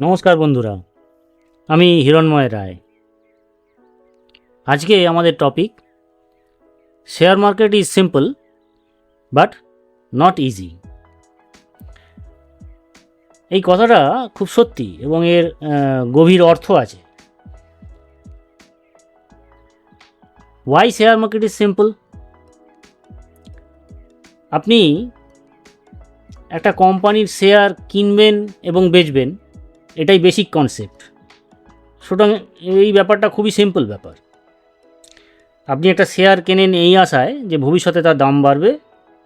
নমস্কার বন্ধুরা, আমি হিরণময় রায়। আজকে আমাদের topic share market is simple but not easy. এই কথাটা খুব সত্যি এবং এর গভীর অর্থ আছে। Why share market is simple? আপনি একটা কোম্পানির শেয়ার কিনবেন এবং বেচবেন, এটাই বেসিক কনসেপ্ট। সুতরাং এই ব্যাপারটা খুবই সিম্পল ব্যাপার। আপনি একটা শেয়ার কেনেন এই আশায় যে ভবিষ্যতে তার দাম বাড়বে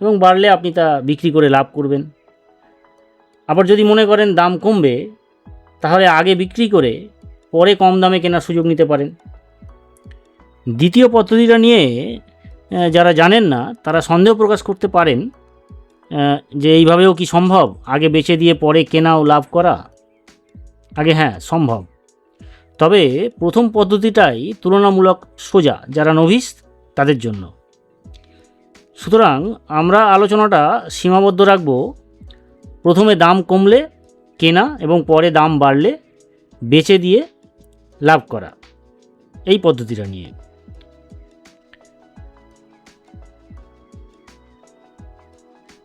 এবং বাড়লে আপনি তা বিক্রি করে লাভ করবেন। আবার যদি মনে করেন দাম কমবে, তাহলে আগে বিক্রি করে পরে কম দামে কেনার সুযোগ নিতে পারেন। দ্বিতীয় পদ্ধতিটা নিয়ে যারা জানেন না তারা সন্দেহ প্রকাশ করতে পারেন যে এইভাবেও কি সম্ভব, আগে বেচে দিয়ে পরে কেনা ও লাভ করা? হ্যাঁ, সম্ভব। তবে প্রথম পদ্ধতিটাই তুলনামূলক সোজা যারা নভিস তাদের জন্য। সুতরাং আমরা আলোচনাটা সীমাবদ্ধ রাখব প্রথমে দাম কমলে কেনা এবং পরে দাম বাড়লে বেচে দিয়ে লাভ করা, এই পদ্ধতিটা নিয়ে।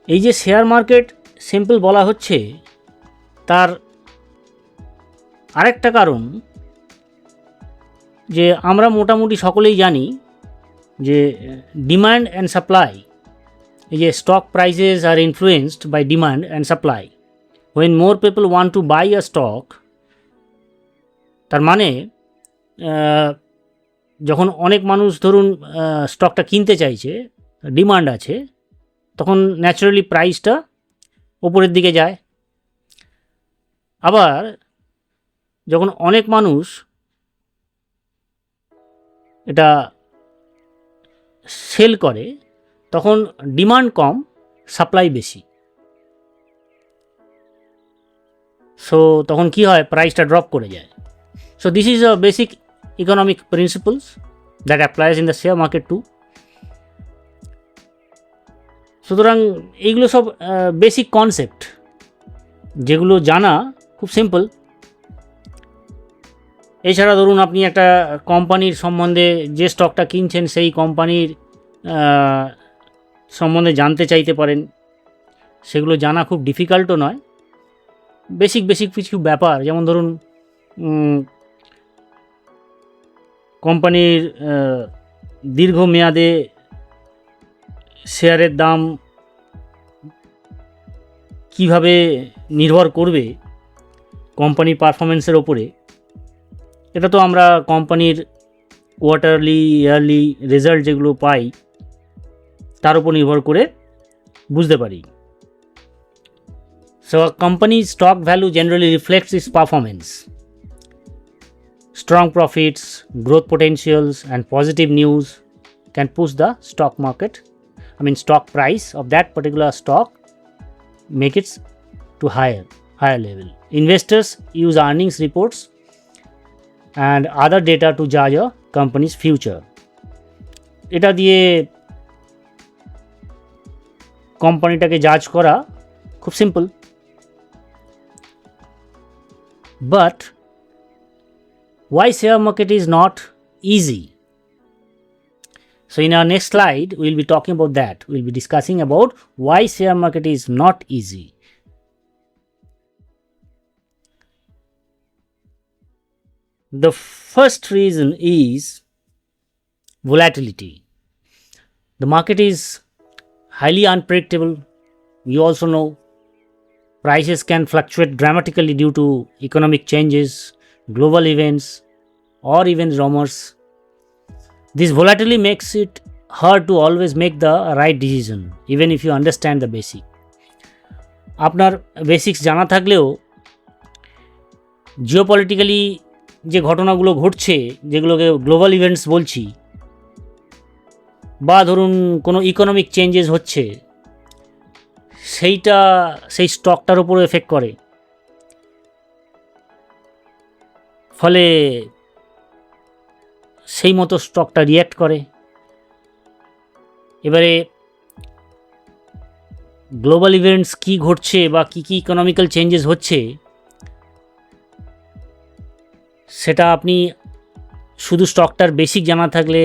এই যে শেয়ার মার্কেট সিম্পল বলা হচ্ছে, তার আরেকটা কারণ যে আমরা মোটামুটি সকলেই জানি যে ডিমান্ড অ্যান্ড সাপ্লাই, এই যে stock prices are influenced by demand and supply. When more people want to buy a stock, তার মানে যখন অনেক মানুষ ধরুন স্টকটা কিনতে চাইছে, ডিমান্ড আছে, তখন ন্যাচারালি প্রাইসটা ওপরের দিকে যায়। আবার যখন অনেক মানুষ এটা সেল করে, তখন ডিমান্ড কম, সাপ্লাই বেশি। সো তখন কি হয়, প্রাইসটা ড্রপ করে যায়। So this is a basic economic principles that applies in the share market to. সুতরাং এইগুলো সব বেসিক কনসেপ্ট, যেগুলো জানা খুব সিম্পল। এছাড়া ধরুন আপনি একটা কোম্পানির সম্বন্ধে, যে স্টকটা কিনছেন সেই কোম্পানির সম্বন্ধে জানতে চাইতে পারেন। সেগুলো জানা খুব ডিফিকাল্টও নয়, বেসিক কিছু ব্যাপার, যেমন ধরুন কোম্পানির দীর্ঘমেয়াদে শেয়ারের দাম কিভাবে নির্ভর করবে কোম্পানির পারফরমেন্সের ওপরে, এটা তো আমরা কোম্পানির কোয়ার্টারলি, ইয়ারলি রেজাল্ট যেগুলো পাই তার উপর নির্ভর করে বুঝতে পারি। So a company's stock value generally reflects its performance. Strong profits, growth potentials, and positive news can push the stock price of that particular stock, make it to higher level. Investors use earnings reports and other data to judge a company's future. এটা দিয়ে কোম্পানিটাকে জাজ করা খুব simple. But why share market is not easy? So in our next slide, we will be talking about that. We will be discussing about why share market is not easy. The first reason is volatility. The market is highly unpredictable. You also know prices can fluctuate dramatically due to economic changes, global events, or even rumors. This volatility makes it hard to always make the right decision, even if you understand the basic. আপনার basics জানা থাকলেও geopolitically যে ঘটনাগুলো ঘটছে, যেগুলোকে global events বলছি, বা ধরুন কোনো ইকোনমিক চেঞ্জেস হচ্ছে, সেই স্টকটার উপর এফেক্ট করে। ফলে সেই মতো স্টকটা রিয়্যাক্ট করে। এবারে গ্লোবাল ইভেন্টস কী ঘটছে বা কী ইকোনমিক্যাল চেঞ্জেস হচ্ছে, সেটা আপনি শুধু স্টকটার বেসিক জানা থাকলে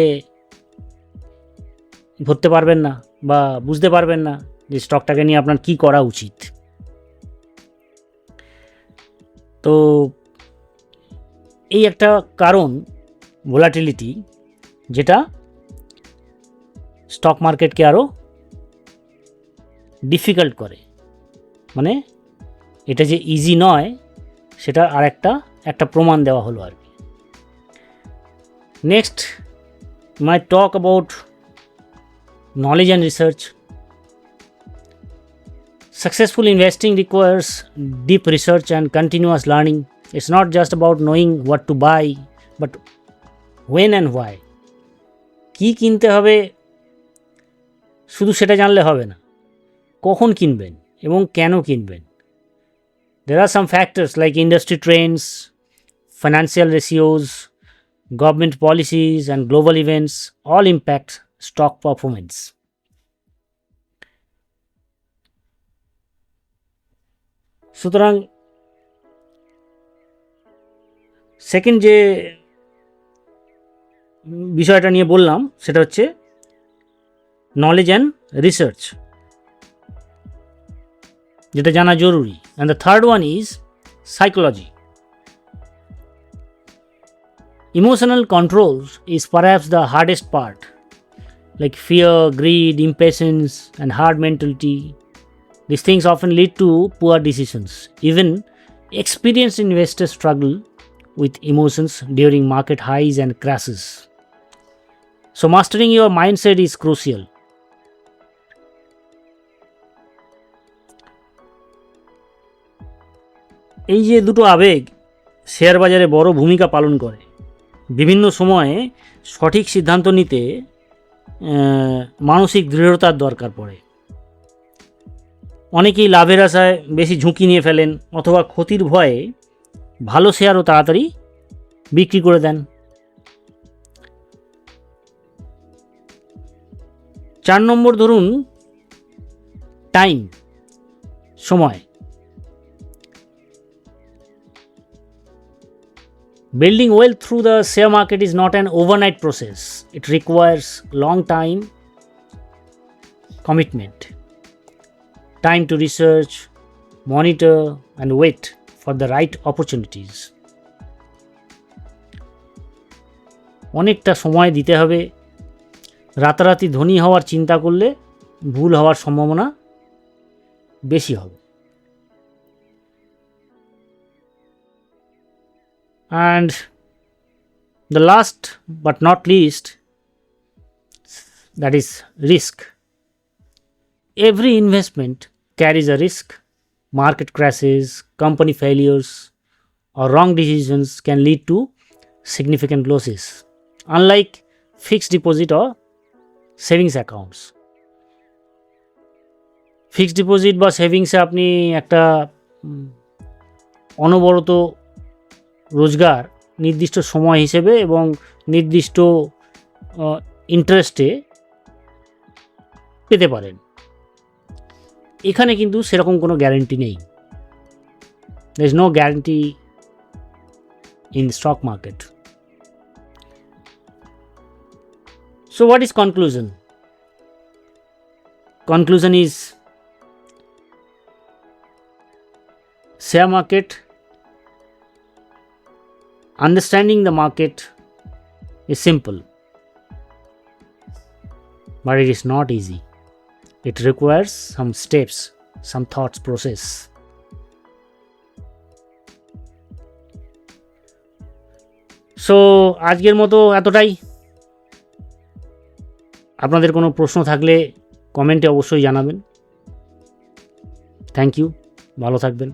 ধরতে পারবেন না বা বুঝতে পারবেন না যে স্টকটাকে নিয়ে আপনার কী করা উচিত। তো এই একটা কারণ ভোলাটিলিটি, যেটা স্টক মার্কেটকে আরও ডিফিকাল্ট করে, মানে এটা যে ইজি নয় সেটা আর একটা প্রমাণ দেওয়া হলো আর কি। Next my talk about knowledge and research. Successful investing requires deep research and continuous learning. It's not just about knowing what to buy, but when and why. কি কিনতে হবে শুধু সেটা জানলে হবে না, কখন কিনবেন এবং কেন কিনবেন। There are some factors like industry trends, financial ratios, government policies and global events all impact stock performance. সুতরাং সেকেন্ড যে বিষয়টা নিয়ে বললাম সেটা হচ্ছে নলেজ অ্যান্ড রিসার্চ, যেটা জানা জরুরি। And the third one is psychology. Emotional control is perhaps the hardest part, like fear, grid, impatience and hard mentality. These things often lead to poor decisions. Even experienced investors struggle with emotions during market highs and crashes. So mastering your mindset is crucial. এই যে দুটো আবেগ share বাজারে বড় ভূমিকা পালন করে। বিভিন্ন সময়ে সঠিক সিদ্ধান্ত নিতে মানসিক দৃঢ়তার দরকার পড়ে। অনেকেই লাভের আশায় বেশি ঝুঁকি নিয়ে ফেলেন অথবা ক্ষতির ভয়ে ভালো শেয়ারও তাড়াতাড়ি বিক্রি করে দেন। 4 নম্বর ধরুন টাইম, সময়। Building wealth through the share market is not an overnight process. It requires long time commitment. Time to research, monitor and wait for the right opportunities. অনেকটা সময় দিতে হবে। রাতারাতি ধনী হওয়ার চিন্তা করলে ভুল হওয়ার সম্ভাবনা বেশি হবে। And the last but not least, that is risk. Every investment carries a risk. Market crashes, company failures, or wrong decisions can lead to significant losses. Unlike fixed deposit or savings accounts. Fixed deposit বা সেভিংসে আপনি একটা অনবরত রোজগার নির্দিষ্ট সময় হিসেবে এবং নির্দিষ্ট ইন্টারেস্টে পেতে পারেন। এখানে কিন্তু সেরকম কোনো গ্যারেন্টি নেই। there is no guarantee in the stock market. So what is conclusion? Conclusion is share market, understanding the market is simple, but it is not easy. It requires some steps, some thoughts process. So আজকের মতো এতটাই। আপনাদের কোনো প্রশ্ন থাকলে কমেন্টে অবশ্যই জানাবেন। থ্যাংক ইউ, ভালো থাকবেন।